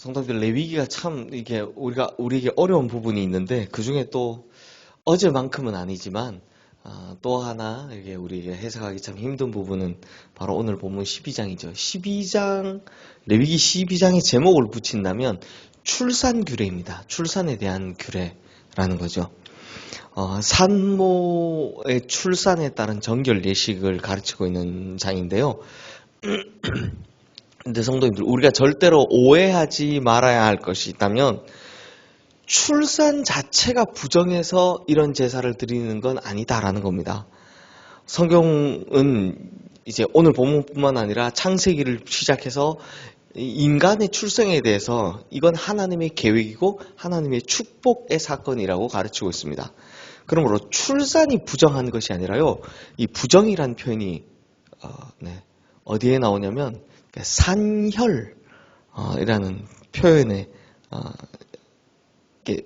성도들, 레위기가 참 이게 우리에게 어려운 부분이 있는데 그 중에 또 어제만큼은 아니지만 또 하나 이게 우리에게 해석하기 참 힘든 부분은 바로 오늘 본문 12장이죠. 12장 레위기 12장의 제목을 붙인다면 출산 규례입니다. 출산에 대한 규례라는 거죠. 산모의 출산에 따른 정결 예식을 가르치고 있는 장인데요. 근데 성도님들, 우리가 절대로 오해하지 말아야 할 것이 있다면 출산 자체가 부정해서 이런 제사를 드리는 건 아니다라는 겁니다. 성경은 이제 오늘 본문뿐만 아니라 창세기를 시작해서 인간의 출생에 대해서 이건 하나님의 계획이고 하나님의 축복의 사건이라고 가르치고 있습니다. 그러므로 출산이 부정한 것이 아니라요, 이 부정이란 표현이 어디에 나오냐면 산혈이라는 표현에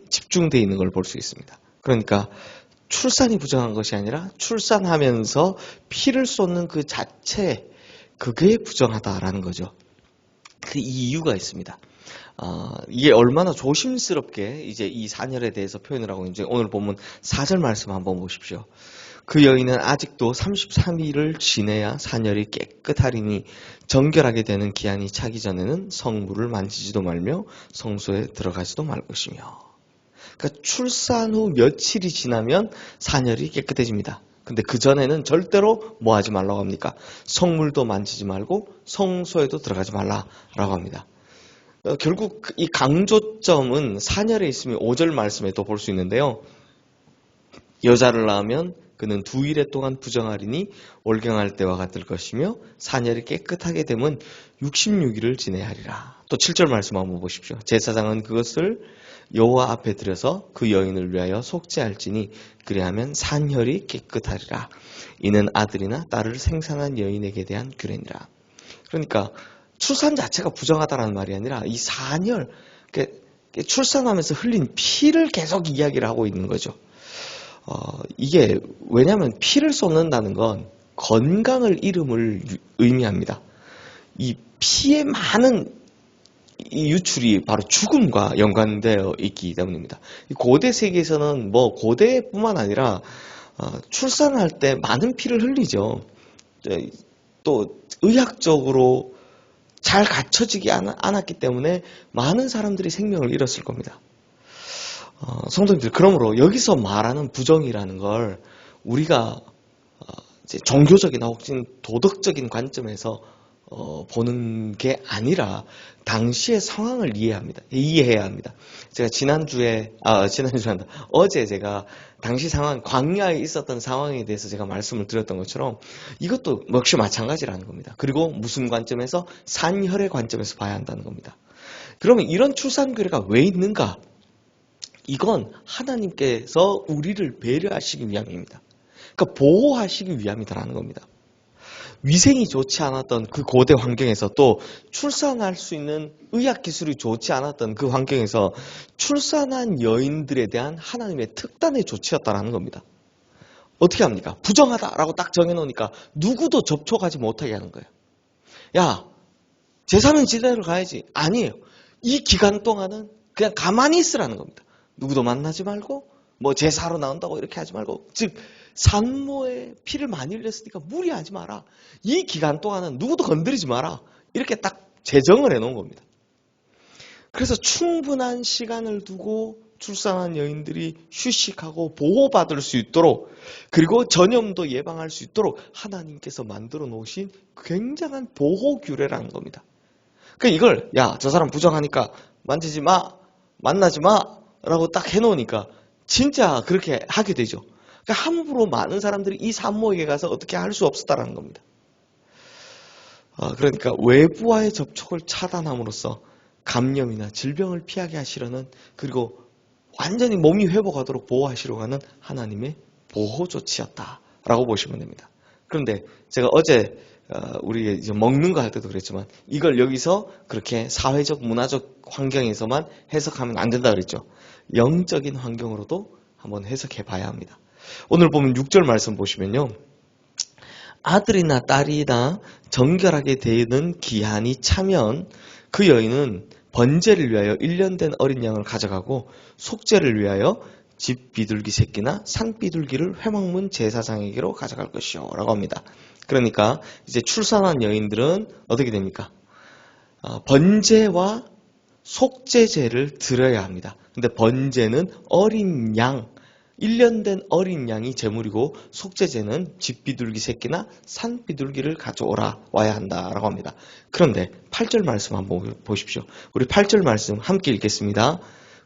집중되어 있는 걸 볼 수 있습니다. 그러니까 출산이 부정한 것이 아니라 출산하면서 피를 쏟는 그 자체, 그게 부정하다라는 거죠. 그 이유가 있습니다. 이게 얼마나 조심스럽게 이제 이 산혈에 대해서 표현을 하고 있는지 오늘 보면 4절 말씀 한번 보십시오. 그 여인은 아직도 33일을 지내야 산혈이 깨끗하리니 정결하게 되는 기한이 차기 전에는 성물을 만지지도 말며 성소에 들어가지도 말 것이며. 그러니까 출산 후 며칠이 지나면 산혈이 깨끗해집니다. 근데 그 전에는 절대로 뭐 하지 말라고 합니까? 성물도 만지지 말고 성소에도 들어가지 말라라고 합니다. 결국 이 강조점은 산혈에 있으면 5절 말씀에도 볼 수 있는데요. 여자를 낳으면 그는 2일 동안 부정하리니 올경할 때와 같을 것이며 산혈이 깨끗하게 되면 66일을 지내야 하리라. 또 7절 말씀 한번 보십시오. 제사장은 그것을 여호와 앞에 들여서 그 여인을 위하여 속죄할지니 그리하면 산혈이 깨끗하리라. 이는 아들이나 딸을 생산한 여인에게 대한 규례니라. 그러니까 출산 자체가 부정하다는 말이 아니라 이 산혈, 출산하면서 흘린 피를 계속 이야기를 하고 있는 거죠. 이게 왜냐하면 피를 쏟는다는 건 건강을 잃음을 의미합니다. 이 피의 많은 이 유출이 바로 죽음과 연관되어 있기 때문입니다. 고대 세계에서는 뭐 고대뿐만 아니라 출산할 때 많은 피를 흘리죠. 또 의학적으로 잘 갖춰지지 않았기 때문에 많은 사람들이 생명을 잃었을 겁니다. 성도님들, 그러므로 여기서 말하는 부정이라는 걸 우리가 이제 종교적이나 혹은 도덕적인 관점에서 보는 게 아니라 당시의 상황을 이해해야 합니다. 제가 어제 제가 당시 상황, 광야에 있었던 상황에 대해서 제가 말씀을 드렸던 것처럼 이것도 역시 마찬가지라는 겁니다. 그리고 무슨 관점에서? 산혈의 관점에서 봐야 한다는 겁니다. 그러면 이런 출산 규례가 왜 있는가? 이건 하나님께서 우리를 배려하시기 위함입니다. 그러니까 보호하시기 위함이다라는 겁니다. 위생이 좋지 않았던 그 고대 환경에서, 또 출산할 수 있는 의학 기술이 좋지 않았던 그 환경에서 출산한 여인들에 대한 하나님의 특단의 조치였다라는 겁니다. 어떻게 합니까? 부정하다라고 딱 정해놓으니까 누구도 접촉하지 못하게 하는 거예요. 야, 제사는 지대로 가야지. 아니에요. 이 기간 동안은 그냥 가만히 있으라는 겁니다. 누구도 만나지 말고 뭐 제사로 나온다고 이렇게 하지 말고, 즉 산모의 피를 많이 흘렸으니까 무리하지 마라. 이 기간 동안은 누구도 건드리지 마라. 이렇게 딱 제정을 해놓은 겁니다. 그래서 충분한 시간을 두고 출산한 여인들이 휴식하고 보호받을 수 있도록, 그리고 전염도 예방할 수 있도록 하나님께서 만들어 놓으신 굉장한 보호 규례라는 겁니다. 그러니까 이걸 저 사람 부정하니까 만지지 마, 만나지 마 라고 딱 해놓으니까 진짜 그렇게 하게 되죠. 그러니까 함부로 많은 사람들이 이 산모에게 가서 어떻게 할 수 없었다라는 겁니다. 그러니까 외부와의 접촉을 차단함으로써 감염이나 질병을 피하게 하시려는, 그리고 완전히 몸이 회복하도록 보호하시려고 하는 하나님의 보호 조치였다라고 보시면 됩니다. 그런데 제가 어제 우리 이제 먹는 거 할 때도 그랬지만 이걸 여기서 그렇게 사회적 문화적 환경에서만 해석하면 안 된다 그랬죠. 영적인 환경으로도 한번 해석해 봐야 합니다. 오늘 보면 6절 말씀 보시면요, 아들이나 딸이나 정결하게 되는 기한이 차면 그 여인은 번제를 위하여 1년 된 어린 양을 가져가고 속죄를 위하여 집 비둘기 새끼나 산 비둘기를 회막문 제사장에게로 가져갈 것이요 라고 합니다. 그러니까 이제 출산한 여인들은 어떻게 됩니까? 번제와 속죄제를 드려야 합니다. 근데 번제는 어린 양, 1년 된 어린 양이 제물이고 속죄제는 집 비둘기 새끼나 산 비둘기를 가져오라 와야 한다라고 합니다. 그런데 8절 말씀 한번 보십시오. 우리 8절 말씀 함께 읽겠습니다.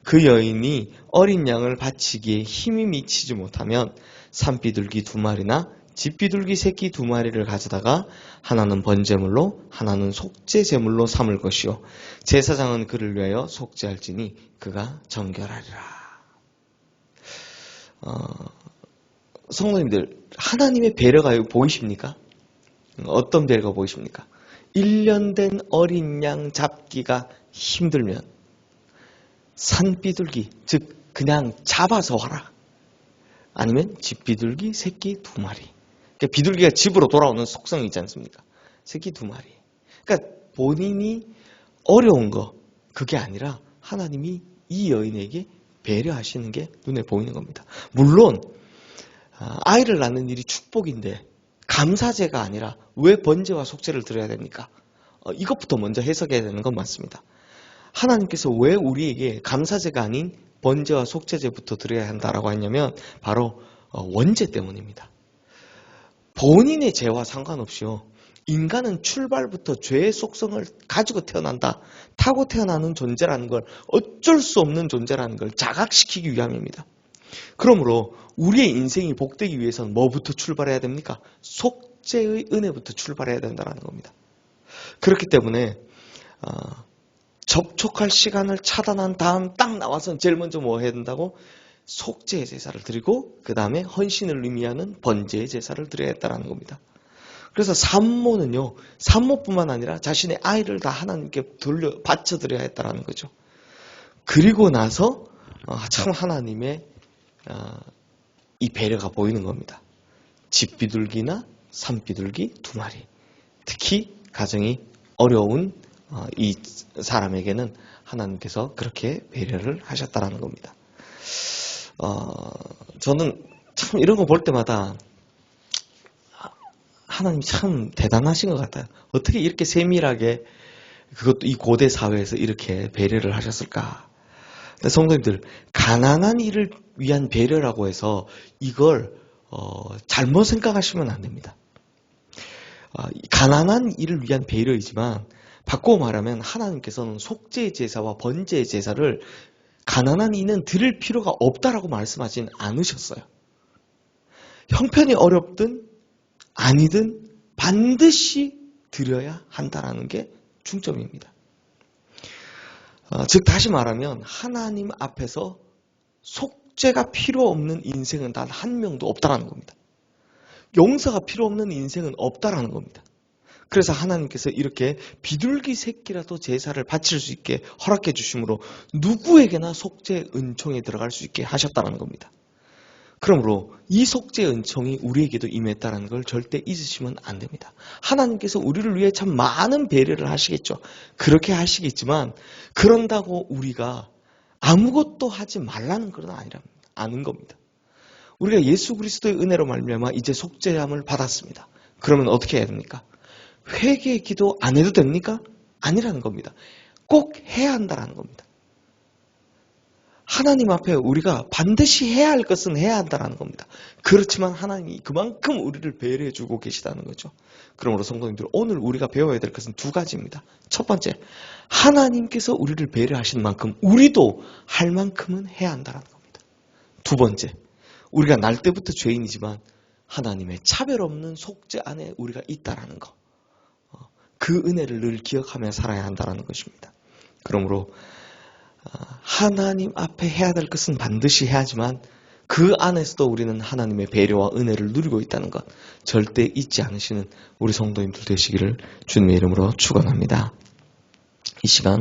그 여인이 어린 양을 바치기에 힘이 미치지 못하면 산 비둘기 2마리나 집 비둘기 새끼 2마리를 가져다가 하나는 번제물로 하나는 속죄제물로 삼을 것이요 제사장은 그를 위하여 속죄할지니 그가 정결하리라. 성도님들, 하나님의 배려가 보이십니까? 어떤 배려가 보이십니까? 1년 된 어린 양 잡기가 힘들면 산비둘기, 즉 그냥 잡아서 와라. 아니면 집비둘기 새끼 2마리. 그러니까 비둘기가 집으로 돌아오는 속성이 있지 않습니까? 새끼 2마리. 그러니까 본인이 어려운 거, 그게 아니라 하나님이 이 여인에게 배려하시는 게 눈에 보이는 겁니다. 물론 아이를 낳는 일이 축복인데 감사제가 아니라 왜 번제와 속죄를 드려야 됩니까? 이것부터 먼저 해석해야 되는 건 맞습니다. 하나님께서 왜 우리에게 감사제가 아닌 번제와 속죄제부터 드려야 한다라고 했냐면 바로 원죄 때문입니다. 본인의 죄와 상관없이요. 인간은 출발부터 죄의 속성을 가지고 태어난다. 타고 태어나는 존재라는 걸 어쩔 수 없는 존재라는 걸 자각시키기 위함입니다. 그러므로 우리의 인생이 복되기 위해서는 뭐부터 출발해야 됩니까? 속죄의 은혜부터 출발해야 된다는 겁니다. 그렇기 때문에 접촉할 시간을 차단한 다음 딱 나와서 제일 먼저 뭐 해야 된다고? 속죄의 제사를 드리고 그 다음에 헌신을 의미하는 번제의 제사를 드려야 했다는 겁니다. 그래서 산모는요, 산모뿐만 아니라 자신의 아이를 다 하나님께 바쳐드려야 했다는 거죠. 그리고 나서 참 하나님의 이 배려가 보이는 겁니다. 집비둘기나 산비둘기 2마리. 특히 가정이 어려운 이 사람에게는 하나님께서 그렇게 배려를 하셨다는 겁니다. 저는 참 이런 거 볼 때마다 하나님 참 대단하신 것 같아요. 어떻게 이렇게 세밀하게 그것도 이 고대 사회에서 이렇게 배려를 하셨을까? 근데 성도님들, 가난한 이를 위한 배려라고 해서 이걸 잘못 생각하시면 안 됩니다. 가난한 이를 위한 배려이지만 바꾸어 말하면 하나님께서는 속죄의 제사와 번제의 제사를 가난한 이는 드릴 필요가 없다라고 말씀하진 않으셨어요. 형편이 어렵든 아니든 반드시 드려야 한다는 게 중점입니다. 즉 다시 말하면 하나님 앞에서 속죄가 필요 없는 인생은 단 한 명도 없다라는 겁니다. 용서가 필요 없는 인생은 없다라는 겁니다. 그래서 하나님께서 이렇게 비둘기 새끼라도 제사를 바칠 수 있게 허락해 주심으로 누구에게나 속죄의 은총에 들어갈 수 있게 하셨다는 겁니다. 그러므로 이 속죄의 은총이 우리에게도 임했다는 걸 절대 잊으시면 안 됩니다. 하나님께서 우리를 위해 참 많은 배려를 하시겠죠. 그렇게 하시겠지만 그런다고 우리가 아무것도 하지 말라는 건 아닌 겁니다. 우리가 예수 그리스도의 은혜로 말미암아 이제 속죄함을 받았습니다. 그러면 어떻게 해야 됩니까? 회개 기도 안 해도 됩니까? 아니라는 겁니다. 꼭 해야 한다는 겁니다. 하나님 앞에 우리가 반드시 해야 할 것은 해야 한다는 겁니다. 그렇지만 하나님이 그만큼 우리를 배려해 주고 계시다는 거죠. 그러므로 성도님들, 오늘 우리가 배워야 될 것은 2가지입니다. 첫 번째, 하나님께서 우리를 배려하신 만큼 우리도 할 만큼은 해야 한다는 겁니다. 2번째, 우리가 날 때부터 죄인이지만 하나님의 차별 없는 속죄 안에 우리가 있다는 거. 그 은혜를 늘 기억하며 살아야 한다는 것입니다. 그러므로 하나님 앞에 해야 될 것은 반드시 해야지만 그 안에서도 우리는 하나님의 배려와 은혜를 누리고 있다는 것 절대 잊지 않으시는 우리 성도님들 되시기를 주님의 이름으로 축원합니다. 이 시간